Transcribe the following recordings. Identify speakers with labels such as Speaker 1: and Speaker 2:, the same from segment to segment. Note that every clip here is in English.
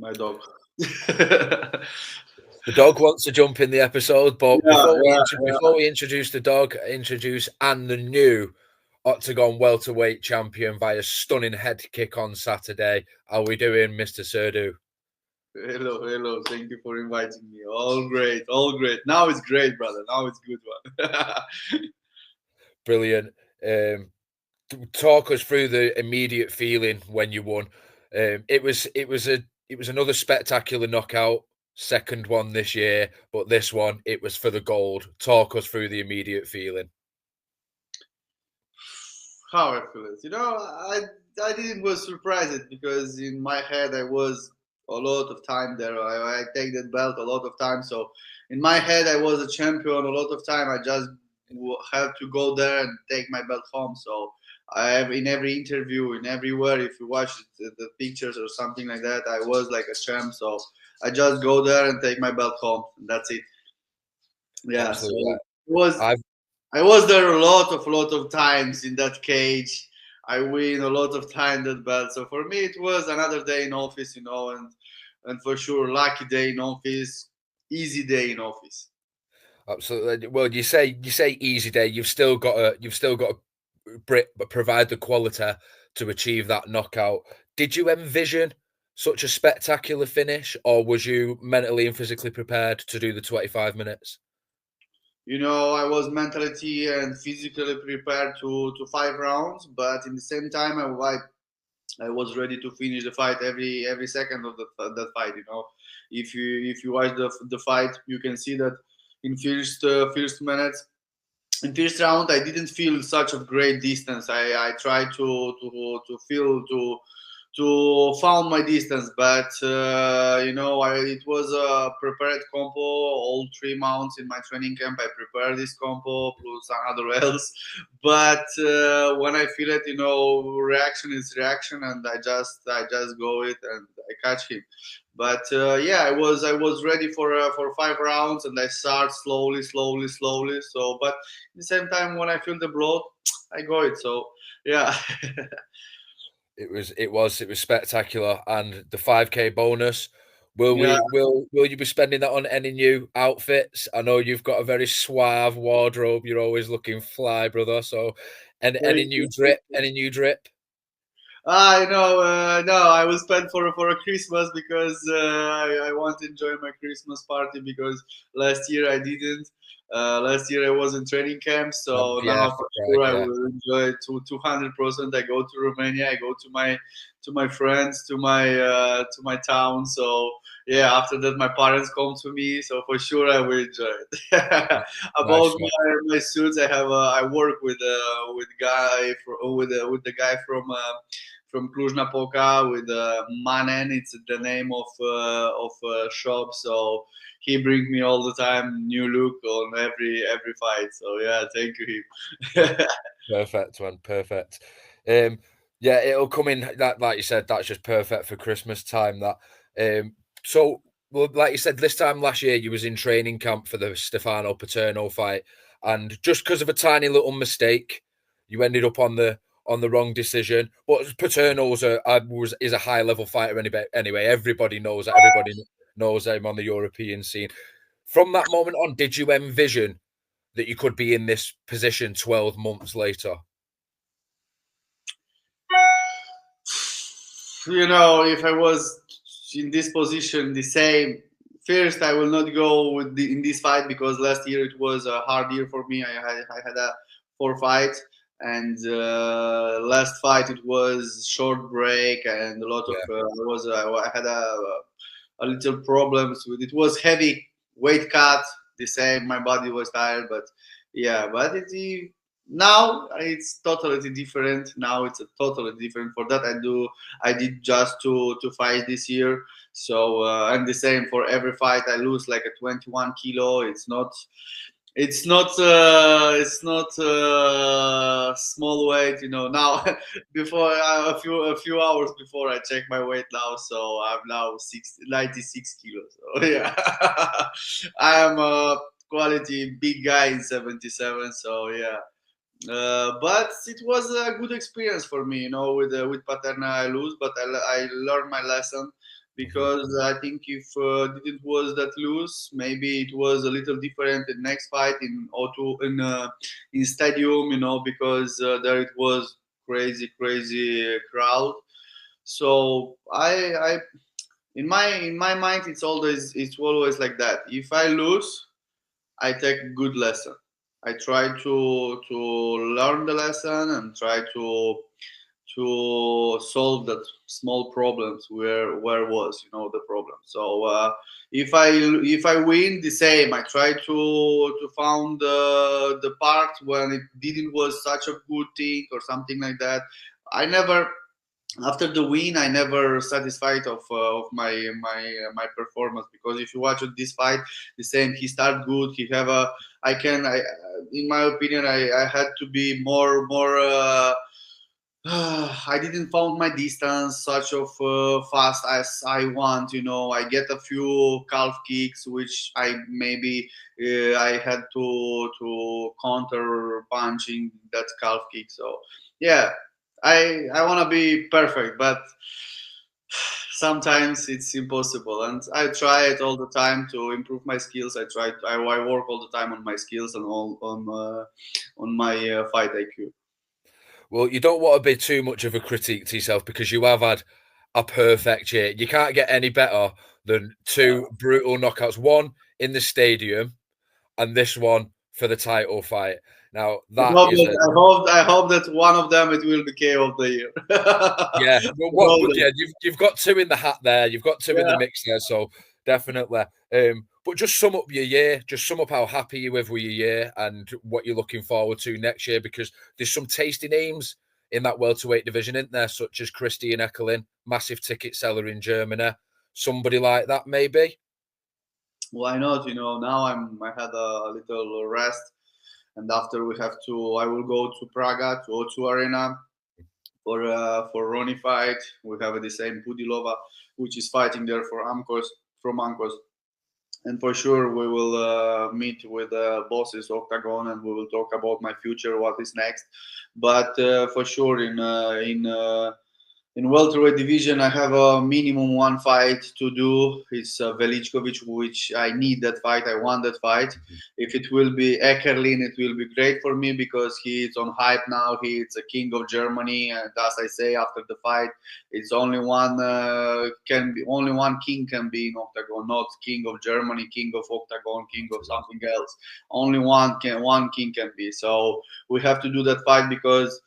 Speaker 1: my dog.
Speaker 2: The dog wants to jump in the episode, but
Speaker 1: Yeah,
Speaker 2: before we introduce the dog, introduce and the new Oktagon welterweight champion via stunning head kick on Saturday. How are we doing, Mr. Surdu?
Speaker 1: Hello. Thank you for inviting me. All great. Now it's great, brother. Now it's good one.
Speaker 2: Brilliant. Talk us through the immediate feeling when you won. It was another spectacular knockout. Second one this year, but this one it was for the gold. Talk us through the immediate feeling.
Speaker 1: How I feel it, I didn't was surprised because in my head I was a lot of time there. I take that belt a lot of time, so in my head I was a champion a lot of time. I just have to go there and take my belt home. So I have in every interview, in everywhere, if you watch the pictures or something like that, I was like a champ. So I just go there and take my belt home, and that's it. Yeah,
Speaker 2: Absolutely.
Speaker 1: so it was. I was there a lot of times in that cage. I win a lot of time that belt. So for me, it was another day in office, and for sure, lucky day in office, easy day in office.
Speaker 2: Absolutely. Well, you say easy day. You've still got to provide the quality to achieve that knockout. Did you envision such a spectacular finish, or was you mentally and physically prepared to do the 25 minutes?
Speaker 1: I was mentally and physically prepared to 5 rounds, but in the same time, I was ready to finish the fight every second of that fight. If you watch the fight, you can see that in first minutes, in first round, I didn't feel such a great distance. I tried to feel to found my distance, but it was a prepared combo. All 3 months in my training camp, I prepared this combo plus another else. But when I feel it, reaction is reaction, and I just go it and I catch him. But yeah, I was ready for 5 rounds, and I start slowly. So, but at the same time, when I feel the blood, I go it. So yeah.
Speaker 2: It was spectacular, and the 5K bonus.
Speaker 1: Yeah.
Speaker 2: Will you be spending that on any new outfits? I know you've got a very suave wardrobe. You're always looking fly, brother. So, any
Speaker 1: Thank
Speaker 2: new
Speaker 1: you.
Speaker 2: drip? Any new drip?
Speaker 1: I know. No, I will spend for a Christmas because I want to enjoy my Christmas party because last year I didn't. Last year I was in training camp, so
Speaker 2: Yeah,
Speaker 1: now
Speaker 2: for
Speaker 1: for
Speaker 2: Prague,
Speaker 1: sure I
Speaker 2: yeah.
Speaker 1: will enjoy it to 200%. I go to Romania. I go to my friends, to my town. So yeah, after that my parents come to me. So for sure I will enjoy it.
Speaker 2: Nice
Speaker 1: About
Speaker 2: one.
Speaker 1: my suits, I work with guy with the guy from Cluj-Napoca with Manen. It's the name of shop. So he brings me all the time new look on every fight. So yeah, thank you him.
Speaker 2: Perfect one. Perfect. Yeah, it'll come in that, like you said, that's just perfect for Christmas time. That. So, well, like you said, this time last year you was in training camp for the Stefano Paterno fight, and just because of a tiny little mistake, you ended up on the wrong decision. But Paterno's is a high level fighter anyway. Everybody knows that. Everybody knows him on the European scene. From that moment on, did you envision that you could be in this position 12 months later?
Speaker 1: If I was in this position, the same. First, I will not go in this fight because last year it was a hard year for me. I had a 4 fights, and last fight it was short break and a lot of
Speaker 2: Yeah,
Speaker 1: I had a little problems with it. Was heavy weight cut. The same, my body was tired, but yeah, but now it's totally different. Now it's a totally different. For that, I did just to fight this year. So and the same for every fight, I lose like a 21 kilo. It's not small weight. Now before a few hours before I check my weight now, so I'm now 96 kilos. So yeah, I am a quality big guy in 77. So yeah. But it was a good experience for me, with Paterna I lose, but I learned my lesson. because I think if didn't was that loose, maybe it was a little different in next fight in O2 in stadium, because there it was crazy crowd. So I in my mind it's always like that. If I lose, I take good lesson. I try to learn the lesson and try to solve that small problems where was the problem. So if I win, the same. I try to found the part when it didn't was such a good thing or something like that. I never After the win, I never satisfied of my performance, because if you watch this fight, the same. He start good. He have a. I in my opinion, I had to be more. I didn't found my distance such of fast as I want. I get a few calf kicks, which I maybe I had to counter punching that calf kick. So yeah, I want to be perfect, but sometimes it's impossible, and I try it all the time to improve my skills. I work all the time on my skills and all on my fight IQ.
Speaker 2: Well, you don't want to be too much of a critique to yourself because you have had a perfect year. You can't get any better than two brutal knockouts, one in the stadium and this one for the title fight. Now, that is a...
Speaker 1: I hope that one of them it will be KO of the year.
Speaker 2: Yeah, yeah, you've got two in the hat there. You've got two in the mix there, so definitely. But just sum up your year. Just sum up how happy you were with your year and what you're looking forward to next year, because there's some tasty names in that welterweight division, isn't there? Such as Christian Eckerlin, massive ticket seller in Germany. Somebody like that, maybe.
Speaker 1: Why not? Now I had a little rest, and after I will go to Praga to O2 Arena for Ronnie fight. We have the same Pudilova, which is fighting there for Amcos. And for sure, we will meet with bosses Oktagon, and we will talk about my future, what is next. But for sure, in welterweight division, I have a minimum one fight to do. It's Velichkovic, which I need that fight. I want that fight. If it will be Eckerlin, it will be great for me because he is on hype now. He is a king of Germany, and as I say after the fight, it's only only one king can be in Octagon, not king of Germany, king of Octagon, king of something else. Only one king can be. So we have to do that fight because.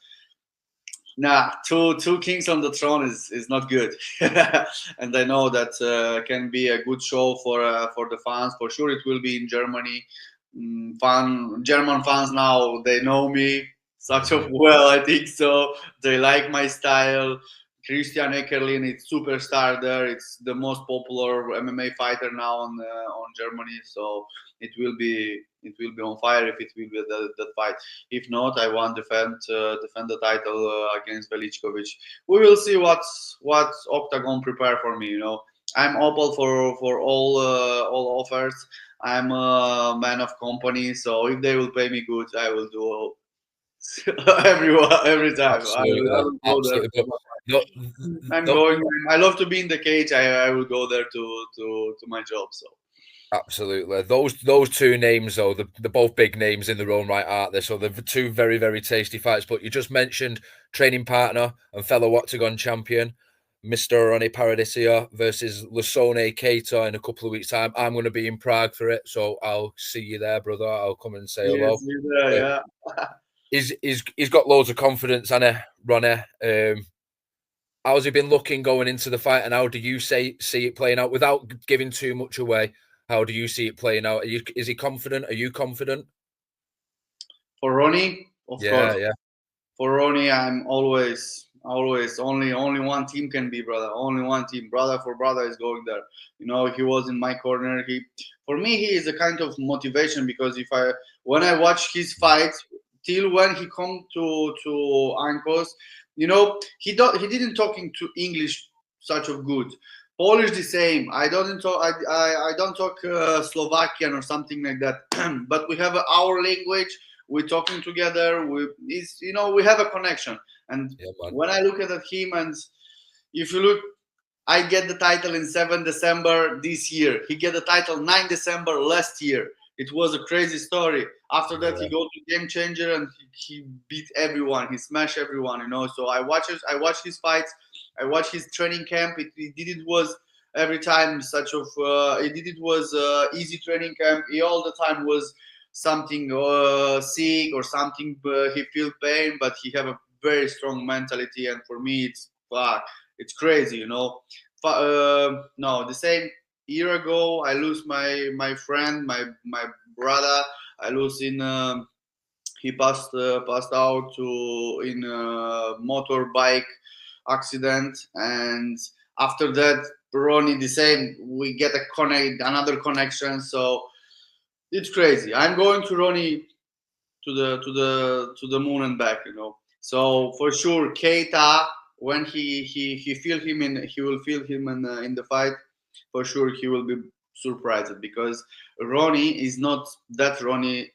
Speaker 1: Nah, two kings on the throne is not good, and I know that can be a good show for the fans. For sure, it will be in Germany. German fans now they know me such of well. I think so. They like my style. Christian Eckerlin, it's superstar there. It's the most popular MMA fighter now on Germany. So it will be on fire if it will be that fight. If not, I want defend the title against Velichkovic. We will see what Octagon prepare for me. I'm open for all offers. I'm a man of company, so if they will pay me good, I will do every time.
Speaker 2: Absolutely,
Speaker 1: I will go there. I'm going. I love to be in the cage. I will go there to my job. So.
Speaker 2: Absolutely. Those two names, though, they're both big names in their own right, aren't they? So they're two very, very tasty fights. But you just mentioned training partner and fellow Octagon champion, Mr. Ronnie Paradisia versus Lasone Keita in a couple of weeks' time. I'm going to be in Prague for it, so I'll see you there, brother. I'll come and say hello.
Speaker 1: Yeah.
Speaker 2: He's got loads of confidence, Anna, Ronnie. How's he been looking going into the fight, and how do you see it playing out without giving too much away? How do you see it playing out? Is he confident? Are you confident?
Speaker 1: For Ronnie, of course.
Speaker 2: Yeah.
Speaker 1: For Ronnie, I'm always only one team can be, brother. Only one team, brother for brother is going there. He was in my corner. For me, he is a kind of motivation because when I watch his fights till when he come to Ankos, he didn't talking to English such of good. Polish the same. I don't talk. I don't talk Slovakian or something like that. But we have our language. We're talking together. We have a connection. And when I look at him, and if you look, I get the title in 7 December this year. He get the title 9 December last year. It was a crazy story. After that, he go to Game Changer and he beat everyone. He smashed everyone, you know. So I watch his fights. I watch his training camp. He did it was every time such of he did it was easy training camp. He all the time was something sick or something. He feel pain, but he have a very strong mentality. And for me, it's crazy, you know. No, the same year ago, I lose my friend, my brother. I lose in. He passed out in a motorbike accident, and after that, Ronnie the same. We get another connection. So it's crazy. I'm going to Ronnie to the moon and back, you know. So for sure, Keita, when he will feel him in the fight. For sure, he will be surprised because Ronnie is not that Ronnie.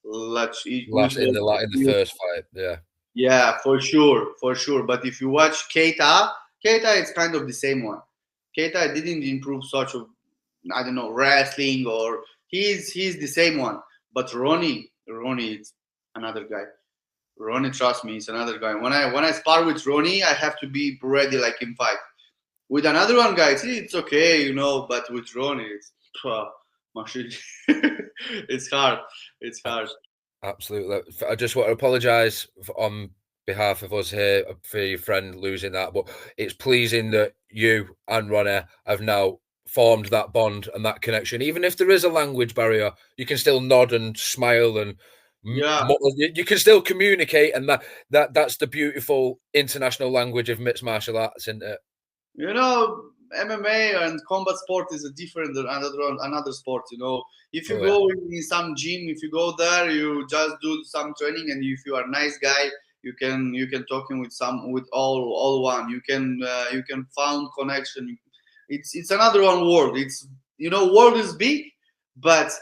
Speaker 2: Last in the first fight, yeah.
Speaker 1: Yeah, for sure. But if you watch Keita, it's kind of the same one. Keita didn't improve such of, I don't know, wrestling, or he's the same one. But Ronnie is another guy. Ronnie, trust me, is another guy. When I spar with Ronnie, I have to be ready like in fight. With another one, guys, it's okay, you know. But with Ronnie, it's it's hard. It's hard.
Speaker 2: Absolutely. I just want to apologise on behalf of us here for your friend losing that, but it's pleasing that you and Ronnie have now formed that bond and that connection. Even if there is a language barrier, you can still nod and smile, and you can still communicate, and that's the beautiful international language of mixed martial arts, isn't it?
Speaker 1: You know, MMA and combat sport is a different another sport. You know, if you go in some gym, if you go there, you just do some training, and if you are a nice guy, you can talking with all one. You can found connection. It's another one world. It's, you know, world is big, but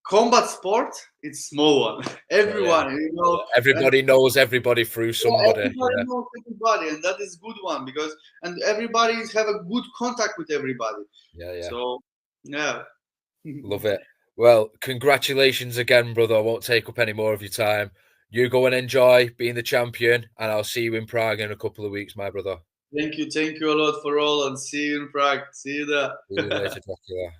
Speaker 1: combat sport, it's small one. Everyone, you know,
Speaker 2: everybody knows everybody through somebody.
Speaker 1: Everybody knows everybody, and that is good one because everybody have a good contact with everybody. So yeah,
Speaker 2: love it. Well, congratulations again, brother. I won't take up any more of your time. You go and enjoy being the champion, and I'll see you in Prague in a couple of weeks, my brother.
Speaker 1: Thank you a lot for all, and see you in Prague. See you there.
Speaker 2: See you later, Dracula.